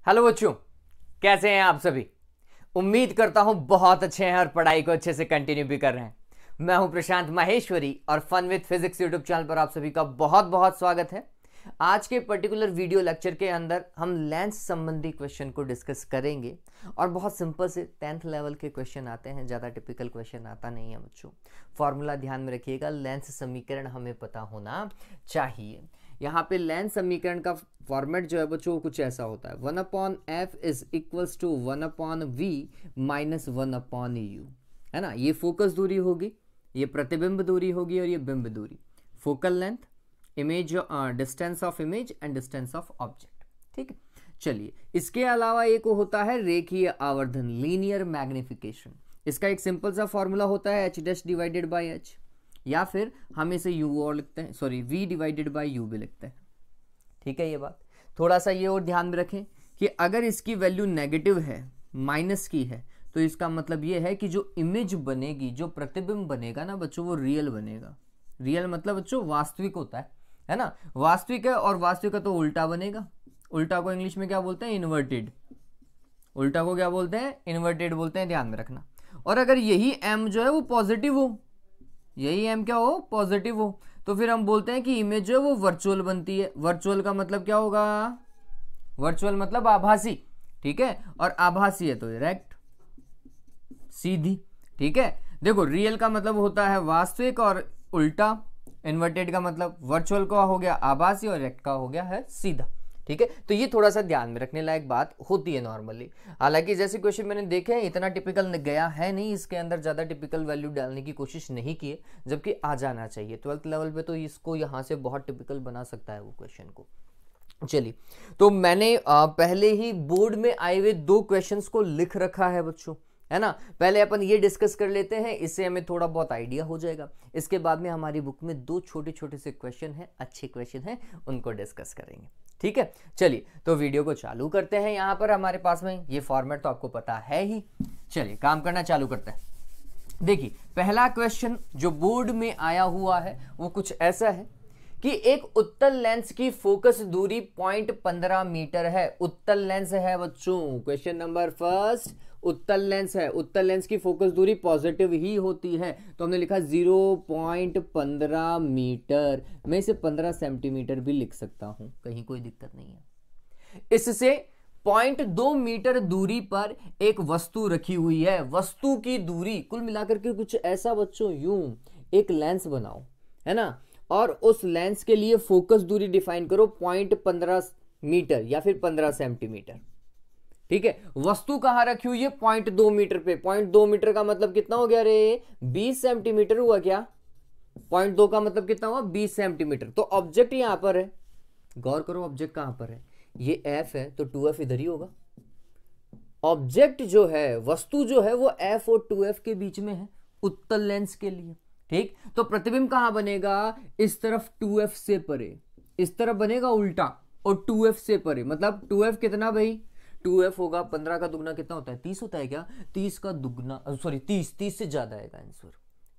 Hello बच्चों, कैसे हैं आप सभी। उम्मीद करता हूं बहुत अच्छे हैं और पढ़ाई को अच्छे से कंटिन्यू भी कर रहे हैं। मैं हूं प्रशांत माहेश्वरी और fun with physics YouTube channel पर आप सभी का बहुत बहुत स्वागत है। आज के पर्टिकुलर वीडियो लेक्चर के अंदर हम लेंस संबंधी क्वेश्चन को डिस्कस करेंगे और बहुत सिंपल से 10th लेवल के क्वेश्चन आते हैं, ज़्यादा टिपिकल क्वेश्चन आता नहीं है बच्चों। फॉर्मूला ध्यान में रखिएगा, लेंस समीकरण हमें पता होना चाहिए। यहाँ पे लेंस समीकरण का फॉर्मेट जो है बच्चों वो कुछ ऐसा होता है, 1/f is equals to 1/v minus 1/u, है ना। ये फोकस दूरी होगी, ये प्रतिबिंब दूरी होगी और ये बिंब दूरी। Focal length, image distance of image and distance of object. ठीक है, चलिए इसके अलावा एक होता है रेखीय आवर्धन, लीनियर मैग्निफिकेशन। इसका एक सिंपल सा फॉर्मूला होता है h dash divided by h, या फिर हम इसे u और लिखते हैं, sorry v divided by u भी लिखते हैं। ठीक है, ये बात थोड़ा सा ये और ध्यान में रखें कि अगर इसकी वैल्यू नेगेटिव है, माइनस की है, तो इसका मतलब ये है कि जो इमेज बनेगी, जो प्रतिबिंब बनेगा ना बच्चों, वो रियल बनेगा। रियल मतलब बच्चों वास्तविक होता है ना। वास्तविक है और वास्तविक का तो उल्टा बनेगा। उल्टा को इंग्लिश में क्या बोलते हैं? इन्वर्टेड। उल्टा को क्या बोलते हैं? इन्वर्टेड बोलते हैं, ध्यान में रखना। और अगर यही m जो है वो पॉजिटिव हो, यही m क्या हो? पॉजिटिव हो, तो फिर हम बोलते हैं कि इमेज जो है वो वर्चुअल बनती है। वर्चुअल का मतलब क्या होगा? वर्चुअल मतलब आभासी। ठीक है, और आभासी है तो डायरेक्ट, सीधी। ठीक है, देखो रियल का मतलब होता है वास्तविक और उल्टा, इन्वर्टेड का मतलब वर्चुअल का हो गया आभासी और डायरेक्ट का हो गया है सीधा। ठीक है, तो ये थोड़ा सा ध्यान में रखने लायक बात होती है नॉर्मली। हालांकि जैसे क्वेश्चन मैंने देखे हैं इतना टिपिकल गया है नहीं, इसके अंदर ज़्यादा टिपिकल वैल्यू डालने की कोशिश नहीं की है, जबकि आ जाना चाहिए। 12th लेवल पे तो इसको यहाँ से बहुत टिपिकल बना सकता है वो क्वेश्चन को। चलिए, तो मैंने पहले ही बोर्ड में आए हुए 2 क्वेश्चंस को लिख रखा है बच्चों, है ना। पहले अपन ये डिस्कस कर लेते हैं, इससे हमें थोड़ा बहुत आइडिया हो जाएगा। इसके बाद में हमारी बुक में 2 छोटे छोटे से क्वेश्चन हैं, अच्छे क्वेश्चन हैं, उनको डिस्कस करेंगे। ठीक है, चलिए तो वीडियो को चालू करते हैं। यहाँ पर हमारे पास में ये फॉर्मेट तो आपको पता है ही। चलिए काम करना चालू करते हैं। देखिए पहला क्वेश्चन जो बोर्ड में आया हुआ है वो कुछ ऐसा है कि एक उत्तल लेंस की फोकस दूरी 0.15 मीटर है। उत्तल लेंस है बच्चों, क्वेश्चन नंबर फर्स्ट उत्तल लेंस है। उत्तल लेंस की फोकस दूरी पॉजिटिव ही होती है, तो हमने लिखा 0.15 मीटर। मैं इसे 15 सेंटीमीटर भी लिख सकता हूं, कहीं कोई दिक्कत नहीं है। इससे 0.2 मीटर दूरी पर एक वस्तु रखी हुई है। वस्तु की दूरी कुल मिलाकर के कुछ ऐसा बच्चों, यूं एक लेंस बनाओ, है ना, और उस लेंस के लिए फोकस दूरी डिफाइन करो 0.15 मीटर या फिर 15 सेंटीमीटर। ठीक है, वस्तु कहां रखी हुई है? 0.2 मीटर पे। 0.2 मीटर का मतलब कितना हो गया रे? 20 सेंटीमीटर हुआ क्या? 0.2 का मतलब कितना हुआ? 20 सेंटीमीटर। तो ऑब्जेक्ट यहां पर है, गौर करो ऑब्जेक्ट कहां पर है, ये f है तो 2f इधर ही होगा। ऑब्जेक्ट जो है, वस्तु जो है वो f और 2f के बीच में है उत्तल लेंस के लिए। ठीक, तो प्रतिबिंब कहां बनेगा? इस तरफ 2f से परे, इस तरफ बनेगा उल्टा और 2f से परे। मतलब 2f कितना भाई? 2f होगा 15 का दुगना कितना होता है? 30 होता है क्या? 30 का दुगना, सॉरी 30 से ज्यादा आएगा आंसर।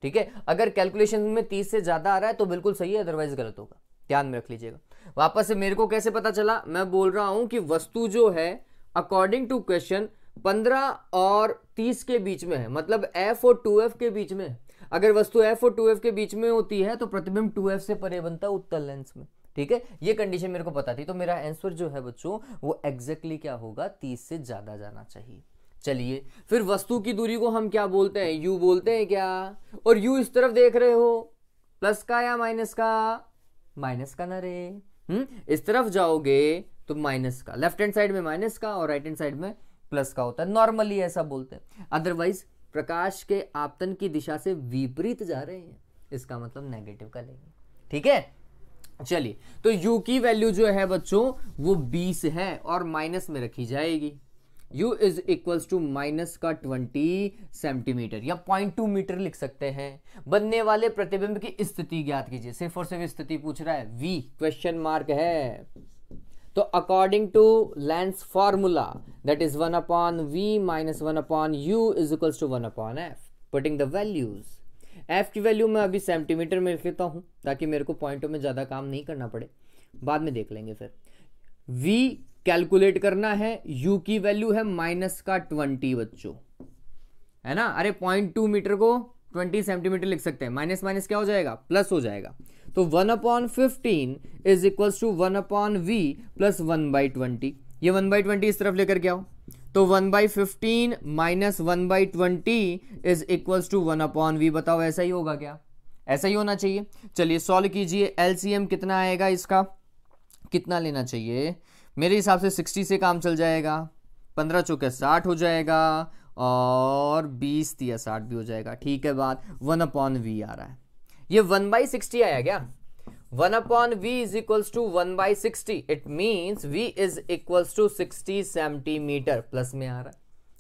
ठीक है, अगर कैलकुलेशन में 30 से ज्यादा आ रहा है तो बिल्कुल सही है, अदरवाइज गलत होगा, ध्यान में रख लीजिएगा। वापस से मेरे को कैसे पता चला? मैं बोल रहा हूं कि वस्तु जो है अकॉर्डिंग टू क्वेश्चन 15 और 30 के बीच में है, मतलब f और 2f के बीच में है। अगर वस्तु f और 2f के बीच में होती है तो प्रतिबिंब 2f से परे बनता है उत्तल लेंस में। ठीक है, ये कंडीशन मेरे को पता थी, तो मेरा आंसर जो है बच्चों वो एग्जैक्टली क्या होगा? 30 से ज्यादा जाना चाहिए। चलिए फिर वस्तु की दूरी को हम क्या बोलते हैं? u बोलते हैं क्या? और u इस तरफ देख रहे हो, प्लस का या माइनस का? माइनस का ना रे। इस तरफ जाओगे तो माइनस का, लेफ्ट हैंड साइड में माइनस का और राइट हैंड साइड में प्लस का होता है, नॉर्मली ऐसा बोलते हैं। अदरवाइज प्रकाश के आपतन की दिशा से विपरीत जा रहे हैं, इसका मतलब नेगेटिव का लेंगे। ठीक है, चलिए तो u की वैल्यू जो है बच्चों वो 20 है और माइनस में रखी जाएगी। u is equals to minus का 20 सेंटीमीटर या 0.2 मीटर लिख सकते हैं। बनने वाले प्रतिबिंब की स्थिति ज्ञात कीजिए। सिर्फ और सिर्फ स्थिति पूछ रहा है, v क्वेश्चन मार्क है। तो according to lens formula that is 1/v minus 1/u is equals to 1/f। Putting the values, f की वैल्यू मैं अभी सेंटीमीटर में लिख लेता हूं ताकि मेरे को पॉइंटों में ज्यादा काम नहीं करना पड़े, बाद में देख लेंगे। फिर v कैलकुलेट करना है। u की वैल्यू है -20 बच्चों, है ना। अरे 0.2 मीटर को 20 सेंटीमीटर लिख सकते हैं, माइनस माइनस क्या हो जाएगा, प्लस हो जाएगा। तो 1/15 is equals to 1/v plus 1/20। ये 1/20 इस तरफ लेकर के आओ, तो 1/15 minus 1/20 is equals to 1/v। बताओ ऐसा ही होगा क्या, ऐसा ही होना चाहिए। चलिए सॉल्व कीजिए, एलसीएम कितना आएगा इसका, कितना लेना चाहिए, मेरे हिसाब से 60 से काम चल जाएगा, 15 चौके 60 हो जाएगा और 20 तिया 60 भी हो जाएगा। ठीक है बात, 1/v आ रहा है। ये 1/60 आया क्या, 1/v is equals to 1/60, it means v is equals to 60 centimetre, plus में आ रहा है,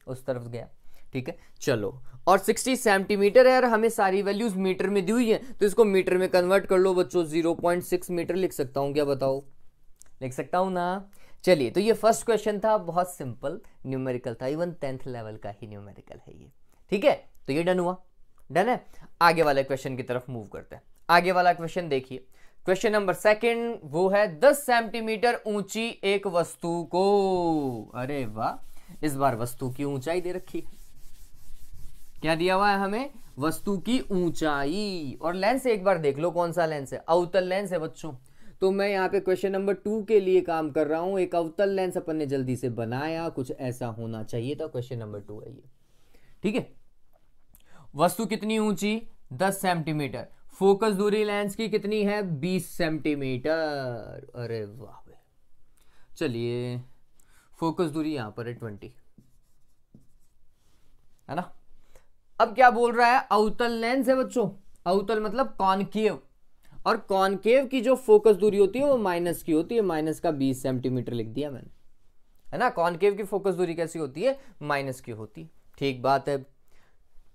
उस तरफ गया। ठीक है चलो, और 60 सेंटीमीटर है और हमें सारी वैल्यूज मीटर में दी हुई है, तो इसको मीटर में कन्वर्ट कर लो बच्चों, 0.6 मीटर लिख सकता हूं क्या, बताओ लिख सकता हूं ना। चलिए, तो ये फर्स्ट क्वेश्चन था, बहुत सिंपल न्यूमेरिकल था, इवन 10th लेवल का ही न्यूमेरिकल है ये। ठीक है, तो ये डन हुआ, डन है। आगे वाले क्वेश्चन की तरफ मूव करते हैं। आगे वाला क्वेश्चन देखिए, क्वेश्चन नंबर 2, वो है 10 सेंटीमीटर ऊंची एक वस्तु को, अरे वाह, इस बार वस्तु की ऊंचाई दे रखी है। क्या दिया हुआ है हमें, वस्तु की ऊंचाई, और लेंस एक बार देख लो कौन सा लेंस है, अवतल लेंस है बच्चों। तो मैं यहाँ पे क्वेश्चन नंबर 2 के लिए काम कर रहा हूं, एक अवतल लेंस अपन ने जल्दी से बनाया, कुछ ऐसा होना चाहिए था। क्वेश्चन नंबर 2 है ये। ठीक है, वस्तु कितनी ऊंची, 10 सेंटीमीटर, फोकस दूरी लेंस की कितनी है, 20 सेंटीमीटर। अरे वाह, चलिए फोकस दूरी यहां पर है 20, है ना। अब क्या बोल रहा है, अवतल लेंस है बच्चों, अवतल मतलब कॉनकेव, और कॉनकेव की जो फोकस दूरी होती है वो माइनस की होती है, माइनस का 20 सेंटीमीटर लिख दिया मैंने, है ना। कॉनकेव की फोकस दूरी कैसी होती है, माइनस की होती है। ठीक बात है,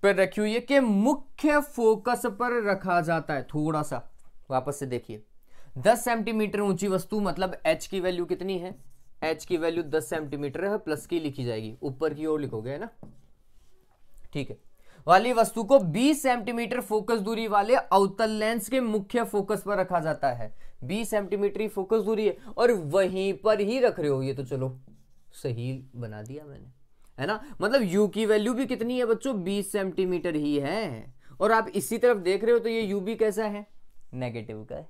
पर रखी हुई है कि मुख्य फोकस पर रखा जाता है। थोड़ा सा वापस से देखिए, 10 सेंटीमीटर ऊंची वस्तु मतलब h की वैल्यू कितनी है, h की वैल्यू 10 सेंटीमीटर है, प्लस की लिखी जाएगी, ऊपर की ओर लिखोगे, है ना। ठीक है, वाली वस्तु को 20 सेंटीमीटर फोकस दूरी वाले अवतल लेंस के मुख्य फोकस पर रखा जाता है। 20 सेंटीमीटर ही फोकस दूरी है और वहीं पर ही रख रहे हो, ये तो चलो सही बना दिया मैंने, है ना। मतलब u की वैल्यू भी कितनी है बच्चों, 20 सेंटीमीटर ही है, और आप इसी तरफ देख रहे हो तो ये u भी कैसा है, नेगेटिव का है।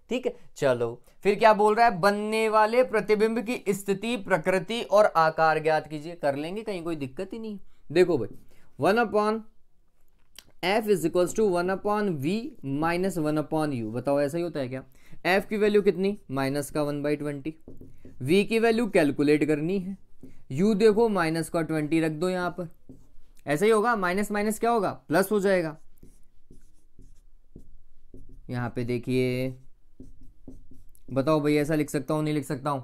ठीक है, चलो फिर क्या बोल रहा है, बनने वाले प्रतिबिंब की स्थिति, प्रकृति और आकार ज्ञात कीजिए। कर लेंगे, कहीं कोई दिक्कत ही नहीं। देखो भाई, 1/f is equals to 1/v minus 1/u। बताओ ऐसा ही होता है क्या, f की वैल्यू कितनी, माइनस का 1/20, v की वैल्यू कैलकुलेट करनी है, u देखो माइनस का 20 रख दो यहां पर, ऐसा ही होगा, माइनस माइनस क्या होगा, प्लस हो जाएगा। यहां पे देखिए, बताओ भाई ऐसा लिख सकता हूं नहीं लिख सकता हूं,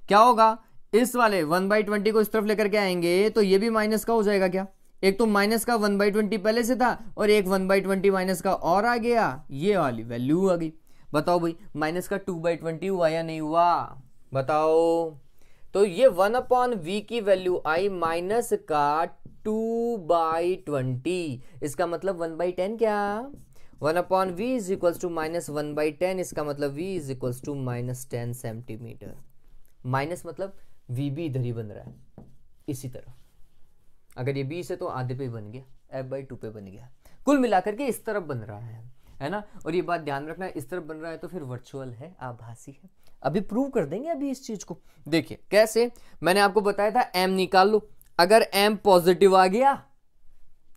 क्या होगा, इस वाले 1/20 को इस तरफ लेकर के आएंगे तो ये भी माइनस का हो जाएगा क्या, एक तो माइनस का 1/20 पहले से था और एक 1/20 माइनस का और आ गया, ये वाली वैल्यू आ गई। बताओ भाई माइनस का 2/20 हुआ या नहीं हुआ, बताओ। तो ये 1/v की वैल्यू आई माइनस का 2/20, इसका मतलब 1/10 क्या, 1/v is equals to minus 1/10, इसका मतलब v is equals to minus 10 centimetre. Minus मतलब v भी इधर ही बन रहा है, इसी तरफ, अगर ये 20 है तो आधे पे बन गया, f/2 पे बन गया, कुल मिलाकर के इस तरफ बन रहा है ना। और ये बात ध्यान रखना, इस तरफ बन रहा है तो फिर वर्चुअल है, आभासी है। अभी प्रूव कर देंगे अभी इस चीज को, देखिए कैसे, मैंने आपको बताया था m निकाल लो, अगर m पॉजिटिव आ गया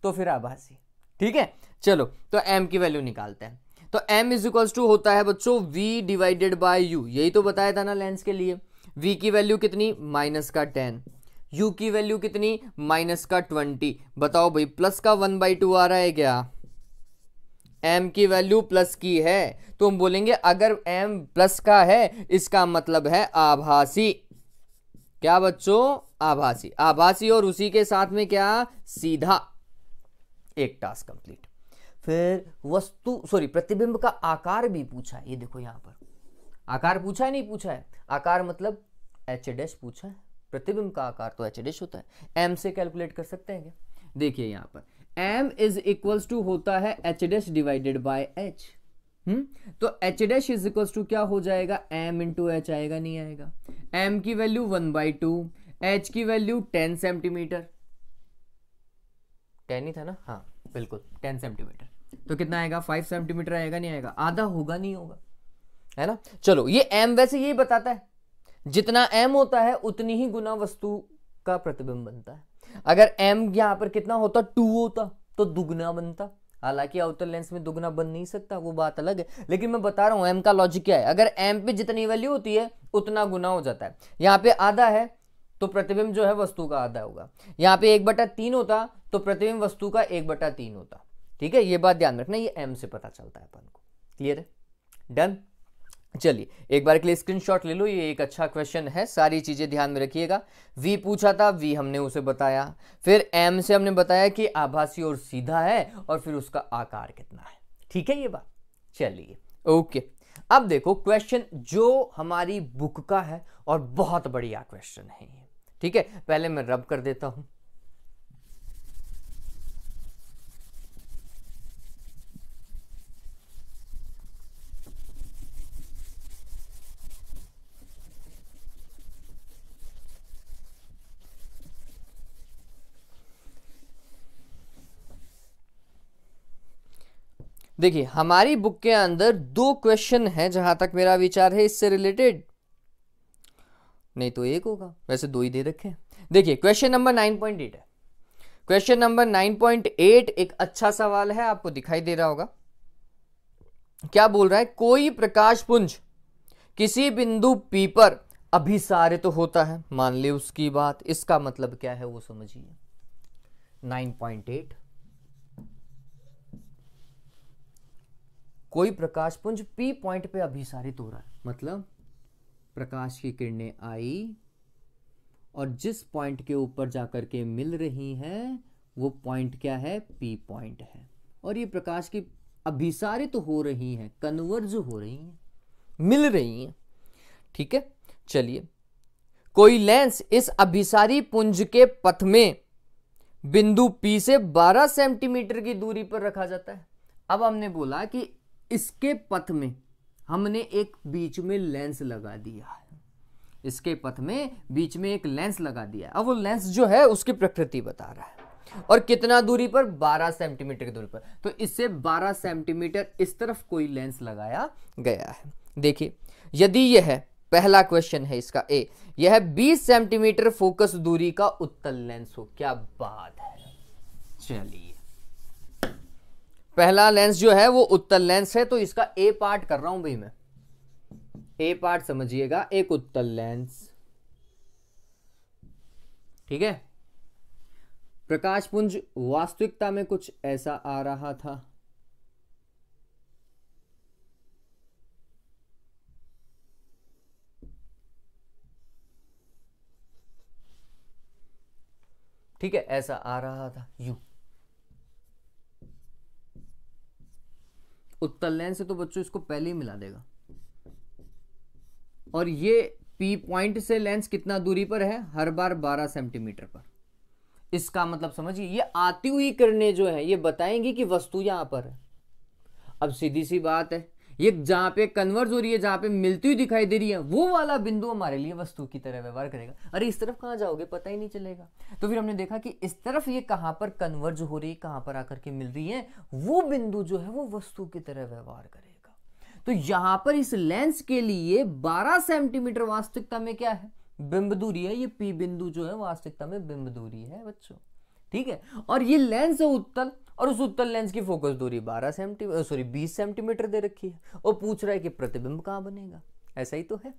तो फिर आभासी। ठीक है, चलो तो m की वैल्यू निकालते हैं। तो m इज इक्वल्स टू होता है बच्चों v डिवाइडेड बाय u, यही तो बताया था ना लेंस के लिए। v की वैल्यू कितनी, माइनस का 10, u की वैल्यू कितनी, माइनस का 20। बताओ भाई प्लस का 1/2 आ रहा है क्या, m की वैल्यू प्लस की है तो हम बोलेंगे अगर m प्लस का है इसका मतलब है आभासी। क्या बच्चों, आभासी, आभासी, और उसी के साथ में क्या, सीधा, एक टास्क कंप्लीट। फिर वस्तु प्रतिबिंब का आकार भी पूछा है, ये देखो यहां पर आकार पूछा है, नहीं पूछा है, आकार मतलब h' पूछा है, प्रतिबिंब का आकार तो h' होता है, m से कैलकुलेट कर सकते हैं क्या, देखिए यहां पर m इज इक्वल्स टू होता है h' डिवाइडेड बाय h, तो H dash is equal to क्या हो जाएगा, एम इंटू एच आएगा, नहीं आएगा। एम की वैल्यू 1/2, एच की वैल्यू 10 सेंटीमीटर, 10 ही था ना, हाँ बिल्कुल 10 सेंटीमीटर, तो कितना आएगा 5 सेंटीमीटर आएगा, नहीं आएगा, आधा होगा नहीं होगा, है ना। चलो ये एम वैसे यही बताता है, जितना एम होता है उतनी ही गुना वस्तु का प्रतिबिंब बनता है। अगर एम यहां पर कितना होता, 2 होता तो दुगना बनता, हालांकि अवतल लेंस में दुगना बन नहीं सकता, वो बात अलग है, लेकिन मैं बता रहा हूं एम का लॉजिक क्या है। अगर एम पे जितनी वैल्यू होती है उतना गुना हो जाता है। यहाँ पे आधा है तो प्रतिबिंब जो है वस्तु का आधा होगा, यहाँ पे 1/3 होता तो प्रतिबिंब वस्तु का 1/3 होता। ठीक है, ये बात ध्यान रखना, ये एम से पता चलता है अपन को। क्लियर है, डन। चलिए एक बार के लिए स्क्रीनशॉट ले लो, ये एक अच्छा क्वेश्चन है, सारी चीजें ध्यान में रखिएगा। वी पूछा था, वी हमने उसे बताया, फिर एम से हमने बताया कि आभासी और सीधा है, और फिर उसका आकार कितना है। ठीक है ये बात, चलिए ओके। अब देखो क्वेश्चन जो हमारी बुक का है और बहुत बढ़िया क्वेश्चन है ये। ठीक है, पहले मैं रब कर देता हूं। देखिए हमारी बुक के अंदर 2 क्वेश्चन है जहां तक मेरा विचार है इससे रिलेटेड, नहीं तो एक होगा, वैसे 2 ही दे रखे हैं। देखिए क्वेश्चन नंबर 9.8 है। क्वेश्चन नंबर 9.8 एक अच्छा सवाल है, आपको दिखाई दे रहा होगा। क्या बोल रहा है, कोई प्रकाश पुंज किसी बिंदु P पर अभिसारित तो होता है, मान ले उसकी बात, इसका मतलब क्या है वो समझिए। 9.8 कोई प्रकाश पुंज P पॉइंट पे अभिसारित हो रहा है, मतलब प्रकाश की किरणें आई और जिस पॉइंट के ऊपर जाकर के मिल रही हैं वो पॉइंट क्या है, P पॉइंट है, और ये प्रकाश की अभिसारित हो रही हैं, कन्वर्ज हो रही हैं, मिल रही हैं। ठीक है, चलिए कोई लेंस इस अभिसारी पुंज के पथ में बिंदु P से 12 सेंटीमीटर की दूरी पर रखा जाता है। अब हमने बोला कि इसके पथ में हमने एक बीच में लेंस लगा दिया है, इसके पथ में बीच में एक लेंस लगा दिया है। अब वो लेंस जो है उसकी प्रकृति बता रहा है, और कितना दूरी पर, 12 सेंटीमीटर की दूरी पर। तो इससे 12 सेंटीमीटर इस तरफ कोई लेंस लगाया गया है। देखिए यदि यह पहला क्वेश्चन है इसका ए, यह 20 सेंटीमीटर फोकस दूरी का उत्तल लेंस हो, क्या बात है। चलिए पहला लेंस जो है वो उत्तल लेंस है, तो इसका ए पार्ट कर रहा हूं भाई मैं, ए पार्ट समझिएगा, एक उत्तल लेंस। ठीक है, प्रकाश पुंज वास्तविकता में कुछ ऐसा आ रहा था, ठीक है, ऐसा आ रहा था यू। उत्तल लेंस से तो बच्चों इसको पहले ही मिला देगा, और ये P पॉइंट से लेंस कितना दूरी पर है, हर बार 12 सेंटीमीटर पर। इसका मतलब समझिए ये आती हुई किरणें जो है ये बताएंगी कि वस्तु यहां पर है। अब सीधी सी बात है, ये जहां पे कन्वर्ज हो रही है, जहां पे मिलती हुई दिखाई दे रही है, वो वाला बिंदु हमारे लिए वस्तु की तरह व्यवहार करेगा। अरे इस तरफ कहां जाओगे पता ही नहीं चलेगा। तो फिर हमने देखा कि इस तरफ ये कहां पर कन्वर्ज हो रही है, कहां पर आकर के मिल रही है, वो बिंदु जो है वो वस्तु की तरह व्यवहार करेगा। तो यहां पर इस लेंस के लिए 12 सेंटीमीटर वास्तविकता में क्या है, बिंब दूरी है। ये P बिंदु जो है वास्तविकता में बिंब दूरी है बच्चों। ठीक है, और ये लेंस है उत्तल, और उस उत्तल लेंस की फोकस दूरी 20 सेंटीमीटर दे रखी है, और पूछ रहा है कि प्रतिबिंब कहां बनेगा। ऐसा ही तो है।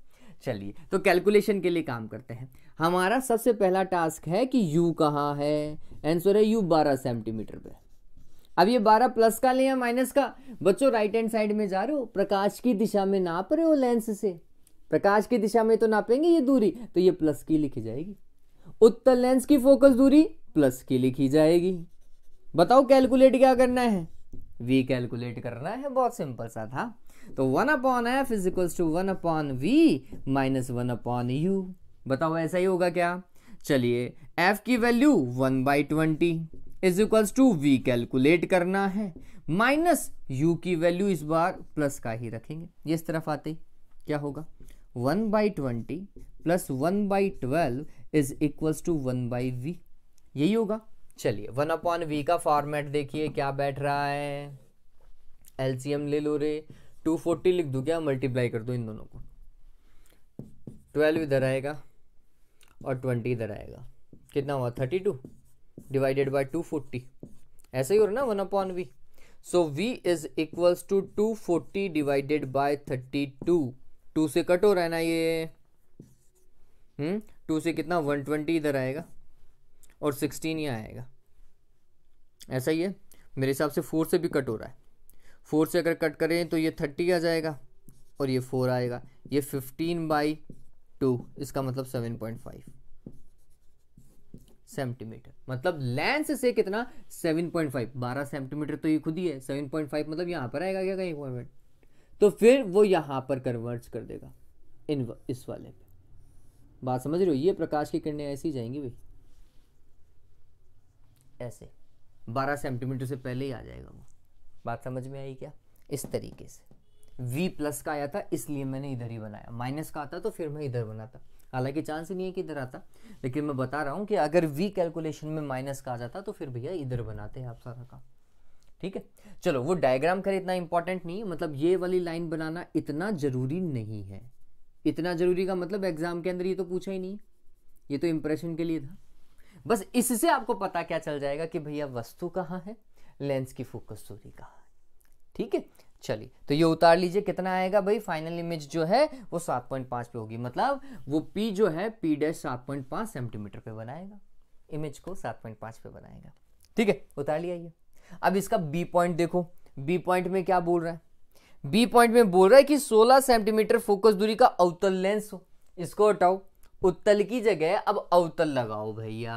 चलिए तो कैलकुलेशन के लिए काम करते हैं। हमारा सबसे पहला टास्क है कि U कहां है, आंसर है U 12 सेंटीमीटर पे। अब ये 12 प्लस का ले या माइनस का, बच्चों राइट हैंड साइड में जा रहे हो, प्रकाश की दिशा में नाप रहे हो लेंस से, प्रकाश की दिशा में तो नापेंगे ये दूरी, तो ये प्लस की लिखी जाएगी। उत्तल लेंस की फोकस दूरी प्लस की लिखी जाएगी। बताओ कैलकुलेट क्या करना है, V कैलकुलेट करना है, बहुत सिंपल सा था। तो 1/f is equals to 1/v minus 1/u। बताओ ऐसा ही होगा क्या। चलिए f की value 1/20, is equals to we calculate करना है, माइनस u की वैल्यू इस बार प्लस का ही रखेंगे, ये इस तरफ आते ही क्या होगा 1/20 plus 1/12 is equals to 1/v, यही होगा। चलिए 1/v का फॉर्मेट देखिए क्या बैठ रहा है, एलसीएम ले लो रे, 240 लिख दो क्या, मल्टीप्लाई कर दो इन दोनों को, 12 इधर आएगा और 20 इधर आएगा, कितना हुआ 32 डिवाइडेड बाय 240, ऐसा ही हो रहा ना 1/v। So v is equals to 240 divided by 32, 2 से कट हो रहा है ना ये, 2 से कितना 120 इधर आएगा और 16 यहाँ आएगा, ऐसा ही है मेरे हिसाब से। 4 से भी कट हो रहा है, 4 से अगर कट करें तो ये 30 आ जाएगा और ये 4 आएगा, ये 15/2, इसका मतलब 7.5 सेंटीमीटर, मतलब लेंस से कितना 7.5, 12 सेंटीमीटर तो ये खुद ही है, 7.5 मतलब यहाँ पर आएगा क्या कहीं पॉइंट, तो फिर वो यहाँ पर कन्वर्ट कर देगा इस वाले पे, बात समझ रहे हो, ये प्रकाश की किरणें ऐसी ही जाएंगी भाई, ऐसे 12 सेंटीमीटर से पहले ही आ जाएगा वो, बात समझ में आई क्या। इस तरीके से v प्लस का आया था इसलिए मैंने इधर ही बनाया, माइनस का आता तो फिर मैं इधर बनाता, हालांकि चांस ही नहीं है कि इधर आता, लेकिन मैं बता रहा हूं कि अगर v कैलकुलेशन में माइनस का आ जाता तो फिर भैया इधर बनाते हैं आप सारा काम, ठीक है। चलो वो डायग्राम करे इतना इंपॉर्टेंट नहीं है, मतलब ये वाली लाइन बनाना इतना जरूरी नहीं है, इतना जरूरी का मतलब एग्जाम के अंदर ये तो पूछा ही नहीं, ये तो इंप्रेशन के लिए था, बस इससे आपको पता क्या चल जाएगा कि भैया वस्तु कहाँ है, लेंस की फोकस दूरी कहाँ है, ठीक है। चलिए तो ये उतार लीजिए, कितना आएगा भाई, फाइनल इमेज जो है वो 7.5 पे होगी, मतलब वो P जो है P डैश 7.5 सेंटीमीटर पे बनाएगा, इमेज को 7.5 पे बनाएगा, ठीक है, उतार लिया ये। अब इसका B पॉइंट देखो, B पॉइंट में क्या बोल रहा है, B पॉइंट में बोल रहा है कि 16 सेंटीमीटर फोकस दूरी का अवतल लेंस हो, इसको हटाओ, उत्तल की जगह अब अवतल लगाओ भैया,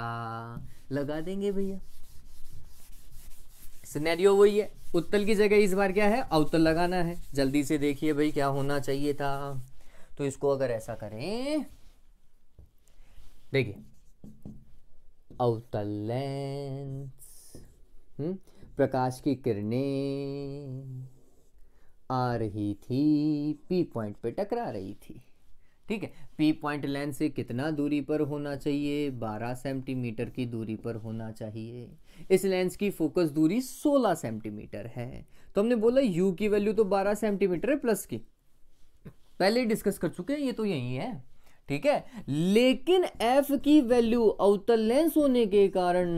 लगा देंगे भैया, सिनेरियो वही है, उत्तल की जगह इस बार क्या है अवतल लगाना है, जल्दी से देखिए भाई क्या होना चाहिए था, तो इसको अगर ऐसा करें, देखिए अवतल लेंस, प्रकाश की किरणें आ रही थी, P पॉइंट पे टकरा रही थी, ठीक है। P पॉइंट लेंस से कितना दूरी पर होना चाहिए, 12 सेंटीमीटर की दूरी पर होना चाहिए, इस लेंस की फोकस दूरी 16 सेंटीमीटर है, तो हमने बोला U की वैल्यू तो 12 सेंटीमीटर है प्लस की, पहले ही डिस्कस कर चुके हैं, ये तो यही है, ठीक है, लेकिन F की वैल्यू अवतल लेंस होने के कारण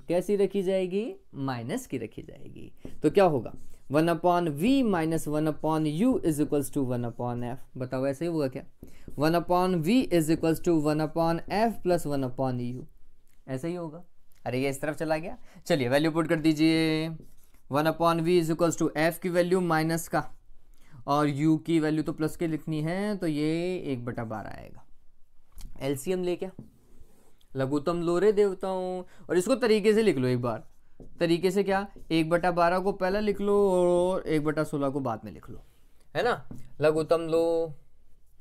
कैसी रखी जाएगी, माइनस की रखी जाएगी, तो क्या होगा 1/v minus 1/u is equals to 1/f, बताओ ऐसे ही होगा क्या, 1/v is equals to 1/f plus 1/u, ऐसा ही होगा, अरे ये इस तरफ चला गया, चलिए वैल्यू पुट कर दीजिए, 1/v is equals to f की वैल्यू माइनस का और u की वैल्यू तो प्लस के लिखनी है, तो ये 1/12 आएगा, एलसीएम ले क्या, लघुत्तम लो रे देवताओं, और इसको तरीके से लिख लो एक बार, तरीके से क्या, 1/12 को पहले लिख लो और 1/16 को बाद में लिख लो, है ना, लघुत्तम लो,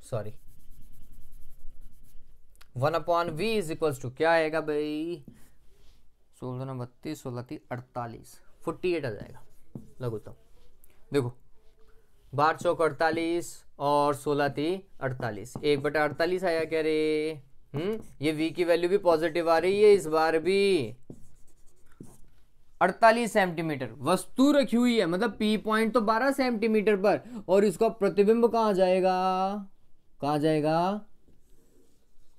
sorry 1/v is equals to क्या आएगा भाई, 16 32 16 30 48 48 आ जाएगा लघुत्तम, देखो 12 चौक 48 और 16 30 48, 1/48 आया क्या रे, ये v की वैल्यू भी पॉजिटिव आ रही है इस बार भी, 48 सेंटीमीटर वस्तु रखी हुई है, मतलब P पॉइंट तो 12 सेंटीमीटर पर, और इसका प्रतिबिंब कहां जाएगा, कहां जाएगा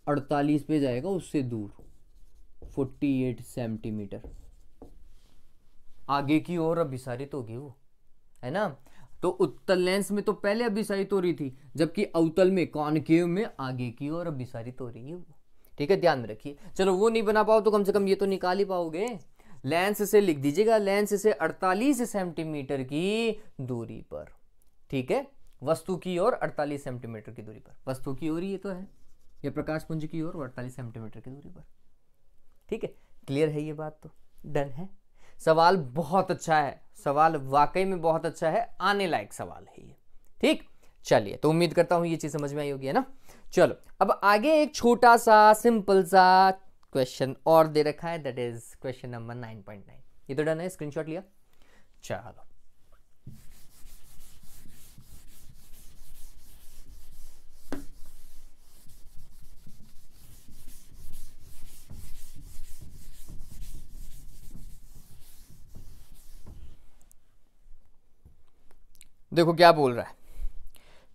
48 पे जाएगा, उससे दूर 48 सेंटीमीटर आगे की ओर अभिसारित होगी वो, है ना, तो उत्तल लेंस में तो पहले अभिसारित हो रही थी, जबकि अवतल में कॉनकेव में आगे की ओर अभिसारित हो रही है वो, ठीक है, ध्यान में रखिए। चलो वो नहीं बना पाओ तो कम से कम ये तो निकाल ही पाओगे, लेंस से लिख दीजिएगा, लेंस से 48 सेंटीमीटर की दूरी पर, ठीक है, वस्तु की ओर 48 सेंटीमीटर की दूरी पर, वस्तु की ओर ये तो है, ये प्रकाश पुंज की ओर 48 सेंटीमीटर की दूरी पर, ठीक है, क्लियर है ये बात, तो डन है। सवाल बहुत अच्छा है, सवाल वाकई में बहुत अच्छा है, आने लायक सवाल है ये, ठीक। चलिए तो उम्मीद करता हूं ये चीज समझ में आई होगी, है ना। चलो अब आगे एक छोटा सा सिंपल सा क्वेश्चन और दे रखा है, दैट इज क्वेश्चन नंबर 9.9। ये तो डन है, स्क्रीनशॉट लिया। चलो देखो क्या बोल रहा है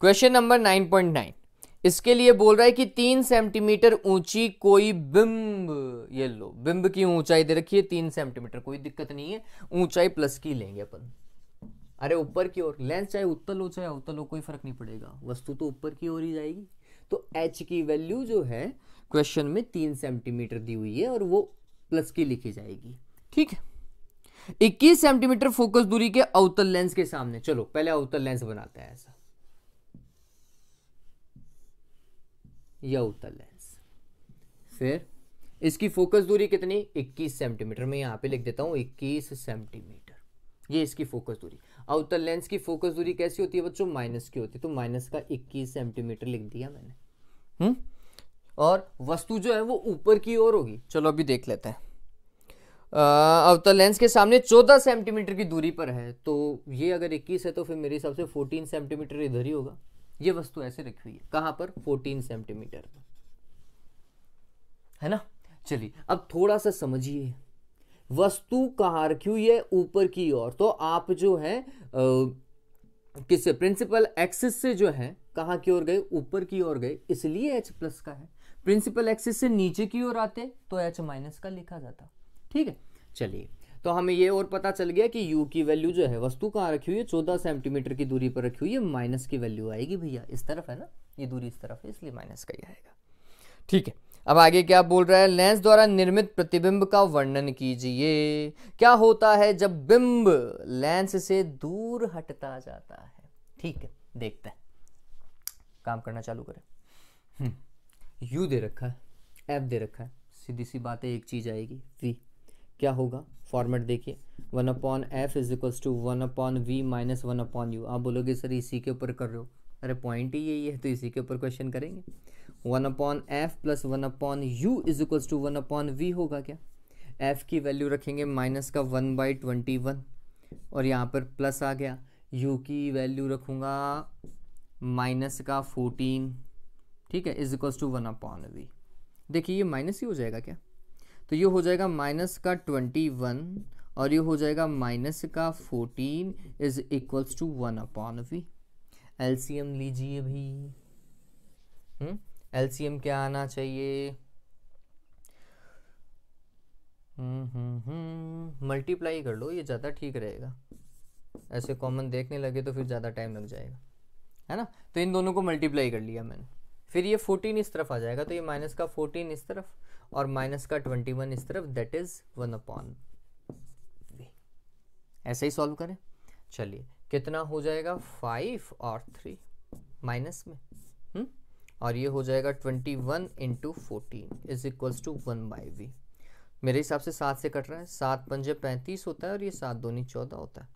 क्वेश्चन नंबर 9.9। इसके लिए बोल रहा है कि 3 सेंटीमीटर ऊंची कोई बिंब, ये लो बिंब की ऊंचाई दे रखी है 3 सेंटीमीटर, कोई दिक्कत नहीं है, ऊंचाई प्लस की लेंगे अपन। अरे ऊपर की ओर, लेंस चाहे उत्तल हो चाहे अवतल हो कोई फर्क नहीं पड़ेगा, वस्तु तो ऊपर की ओर ही जाएगी। तो h की वैल्यू जो है क्वेश्चन में 3 सेंटीमीटर दी हुई है और वो प्लस की लिखी जाएगी। ठीक है, 21 सेंटीमीटर फोकस दूरी के अवतल लेंस के सामने, चलो पहले अवतल लेंस बनाते हैं ऐसा, यह अवतल लेंस, फिर इसकी फोकस दूरी कितनी 21 सेंटीमीटर, मैं यहां पे लिख देता हूं 21 सेंटीमीटर, ये इसकी फोकस दूरी। अवतल लेंस की फोकस दूरी कैसी होती है बच्चों, माइनस की होती है, तो माइनस का 21 सेंटीमीटर लिख दिया मैंने। और वस्तु जो है वो ऊपर की ओर होगी, चलो अभी देख लेते हैं। अवतल लेंस के सामने 14 सेंटीमीटर की दूरी पर है, तो ये अगर 21 है तो फिर मेरे हिसाब से 14 सेंटीमीटर इधर ही होगा। ये वस्तु ऐसे रखी हुई है, कहां पर 14 सेंटीमीटर पर, है ना। चलिए अब थोड़ा सा समझिए, वस्तु कहां रखी हुई है, ऊपर की ओर, तो आप जो है किससे प्रिंसिपल एक्सिस से जो है कहां की ओर गए, ऊपर की ओर गए, इसलिए h प्लस का है। प्रिंसिपल एक्सिस से नीचे की ओर आते तो h माइनस का लिखा जाता। ठीक है, चलिए तो हमें ये और पता चल गया कि u की वैल्यू जो है, वस्तु कहाँ रखी हुई है 14 सेंटीमीटर की दूरी पर रखी हुई है, माइनस की वैल्यू आएगी भैया, इस तरफ है ना, ये दूरी इस तरफ है इसलिए माइनस का ही आएगा। ठीक है, अब आगे क्या बोल रहा है, लेंस द्वारा निर्मित प्रतिबिंब का वर्णन कीजिए। क्या होता है जब बिंब लेंस से दूर हटता जाता है। ठीक है, देखते हैं, काम करना चालू करें। u दे रखा है, f दे रखा है, सीधी सी बात है, एक चीज आएगी v, क्या होगा फॉर्मेट देखिए, 1/f is equals to 1/v minus 1/u। आप बोलोगे सर इसी के ऊपर कर रहे हो, अरे पॉइंट ही यही है तो इसी के ऊपर क्वेश्चन करेंगे। 1/f plus 1/u is equals to 1/v होगा क्या, f की वैल्यू रखेंगे माइनस का 1/21 और यहाँ पर प्लस आ गया, u की वैल्यू रखूँगा माइनस का 14, ठीक है, इज इक्वल्स टू 1/v। देखिए ये माइनस ही हो जाएगा क्या, तो ये हो जाएगा माइनस का 21 और ये हो जाएगा माइनस का 14 is equals to 1/v। LCM लीजिए भी, एलसीएम क्या आना चाहिए, मल्टीप्लाई कर लो, ये ज़्यादा ठीक रहेगा, ऐसे कॉमन देखने लगे तो फिर ज़्यादा टाइम लग जाएगा, है ना। तो इन दोनों को मल्टीप्लाई कर लिया मैंने, फिर ये 14 इस तरफ आ जाएगा, तो ये माइनस का 14 इस तरफ और माइनस का 21 इस तरफ, दैट इज 1/v। ऐसे ही सॉल्व करें, चलिए कितना हो जाएगा 5 और 3 माइनस में, और ये हो जाएगा 21 into 14 is equals to 1/v। मेरे हिसाब से 7 से कट रहा है, 7 पंजे 35 होता है और ये 7 दूनी 14 होता है,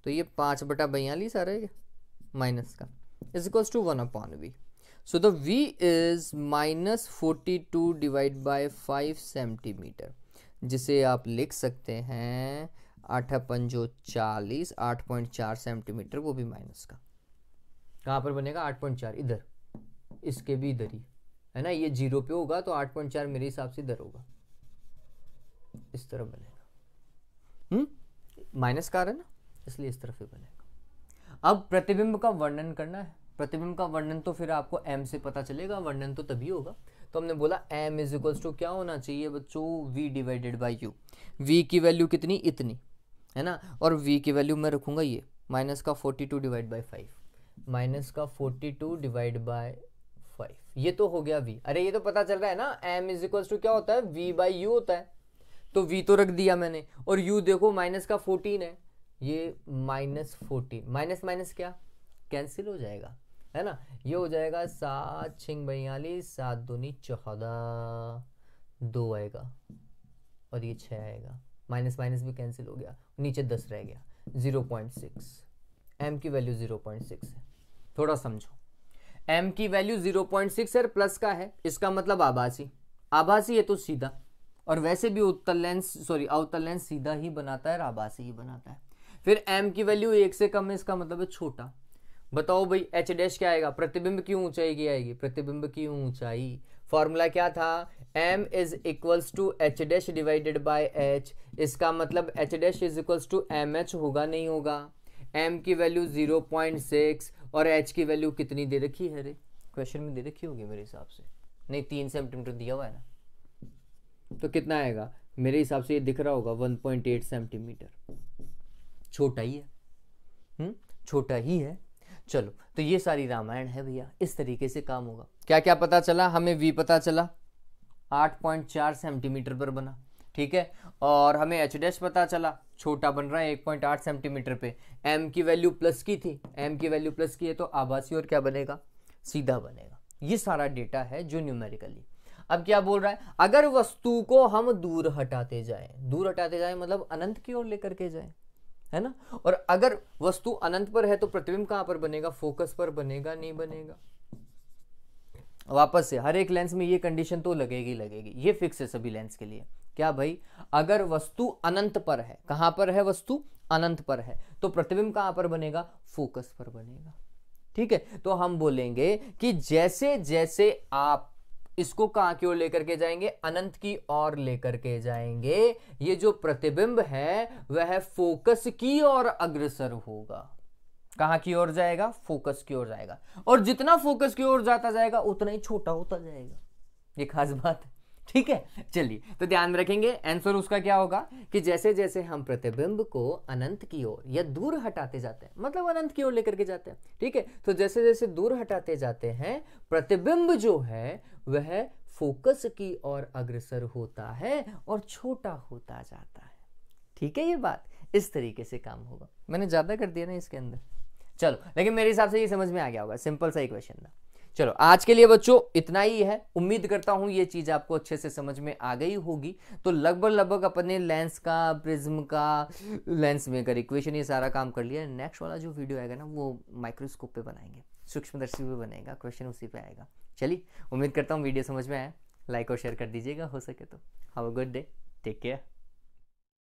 तो ये 5/42 आ रहेगा माइनस का, is equals to 1/v। So the V is minus 42 divide by 5 centimetre, जिसे आप लिख सकते हैं 8×40, 8.4 सेंटीमीटर, वो भी माइनस का। कहाँ पर बनेगा 8.4, इधर, इसके भी इधर ही है ना, ये 0 पे होगा तो 8.4 मेरे हिसाब से इधर होगा, इस तरफ बनेगा, माइनस का है ना, इसलिए इस तरफ ही बनेगा। अब प्रतिबिंब का वर्णन करना है, प्रतिबिंब का वर्णन तो फिर आपको m से पता चलेगा, वर्णन तो तभी होगा, तो हमने बोला m इज इक्वल्स टू क्या होना चाहिए बच्चों, v divided by u। v की वैल्यू कितनी, इतनी, है ना, और v की वैल्यू मैं रखूंगा ये माइनस का 42 डिवाइड बाई 5, माइनस का 42 डिवाइड बाई 5, ये तो हो गया v। अरे ये तो पता चल रहा है ना, m इज इक्वल्स टू क्या होता है, v बाई u होता है, तो v तो रख दिया मैंने, और u देखो माइनस का 14 है, ये माइनस 14, माइनस माइनस क्या कैंसिल हो जाएगा, है ना, ये हो जाएगा 7 6 42, 7 दूनी 14, 2 आएगा और ये 6 आएगा, माइनस माइनस भी कैंसिल हो गया, नीचे 10 रह गया, 0.6, m की वैल्यू 0.6 है। थोड़ा समझो, m की वैल्यू 0.6 है, प्लस का है, इसका मतलब आभासी, आभासी है तो सीधा, और वैसे भी अवतल लेंस सीधा ही बनाता है और आभासी ही बनाता है। फिर m की वैल्यू 1 से कम है, इसका मतलब है छोटा। बताओ भाई h डैश क्या आएगा, प्रतिबिंब की ऊंचाई की आएगी, प्रतिबिंब की ऊंचाई। फॉर्मूला क्या था, m is equals to h dash divided by h, इसका मतलब h dash is equals to mh होगा, नहीं होगा। m की वैल्यू 0.6 और h की वैल्यू कितनी दे रखी है रे, क्वेश्चन में दे रखी होगी मेरे हिसाब से, नहीं 3 सेंटीमीटर दिया हुआ है ना, तो कितना आएगा मेरे हिसाब से, ये दिख रहा होगा 1.8 सेंटीमीटर, छोटा ही है, छोटा ही है। चलो तो ये सारी रामायण है भैया, इस तरीके से काम होगा। क्या क्या पता चला हमें, v पता चला 8.4 सेंटीमीटर पर बना, ठीक है, और हमें एच डैश पता चला, छोटा बन रहा है 1.8 सेंटीमीटर पे, m की वैल्यू प्लस की थी, m की वैल्यू प्लस की है तो आभासी और क्या बनेगा, सीधा बनेगा। ये सारा डेटा है जो न्यूमेरिकली। अब क्या बोल रहा है, अगर वस्तु को हम दूर हटाते जाएं मतलब अनंत की ओर लेकर के जाएं, है ना, और अगर वस्तु अनंत पर है तो प्रतिबिंब कहां पर बनेगा, फोकस पर बनेगा, नहीं बनेगा। वापस से हर एक लेंस में ये कंडीशन तो लगेगी, ये फिक्स है सभी लेंस के लिए। क्या भाई, अगर वस्तु अनंत पर है, कहां पर है वस्तु, अनंत पर है, तो प्रतिबिंब कहां पर बनेगा, फोकस पर बनेगा, ठीक है। तो हम बोलेंगे कि जैसे जैसे आप इसको कहां की ओर लेकर के जाएंगे, अनंत की ओर लेकर के जाएंगे, ये जो प्रतिबिंब है वह फोकस की ओर अग्रसर होगा। कहां की ओर जाएगा, फोकस की ओर जाएगा, और जितना फोकस की ओर जाता जाएगा उतना ही छोटा होता जाएगा। ये खास बात है, ठीक है। चलिए तो ध्यान में रखेंगे, आंसर उसका क्या होगा कि जैसे जैसे हम प्रतिबिंब को अनंत की ओर या दूर हटाते जाते हैं, मतलब अनंत की ओर लेकर के जाते हैं, ठीक है, तो जैसे जैसे दूर हटाते जाते हैं प्रतिबिंब जो है वह फोकस की ओर अग्रसर होता है और छोटा होता जाता है, ठीक है। ये बात इस तरीके से काम होगा। मैंने ज्यादा कर दिया ना इसके अंदर, चलो, लेकिन मेरे हिसाब से ये समझ में आ गया होगा, सिंपल सा ही क्वेश्चन था। चलो आज के लिए बच्चों इतना ही है, उम्मीद करता हूं ये चीज आपको अच्छे से समझ में आ गई होगी। तो लगभग अपने लेंस का, प्रिज्म का, लेंस मेकर इक्वेशन, ये सारा काम कर लिया। नेक्स्ट वाला जो वीडियो आएगा ना वो माइक्रोस्कोप पे बनाएंगे, सूक्ष्मदर्शी पे बनेगा, क्वेश्चन उसी पे आएगा। चलिए, उम्मीद करता हूँ वीडियो समझ में आया, लाइक और शेयर कर दीजिएगा हो सके तो। Have a good day, take care.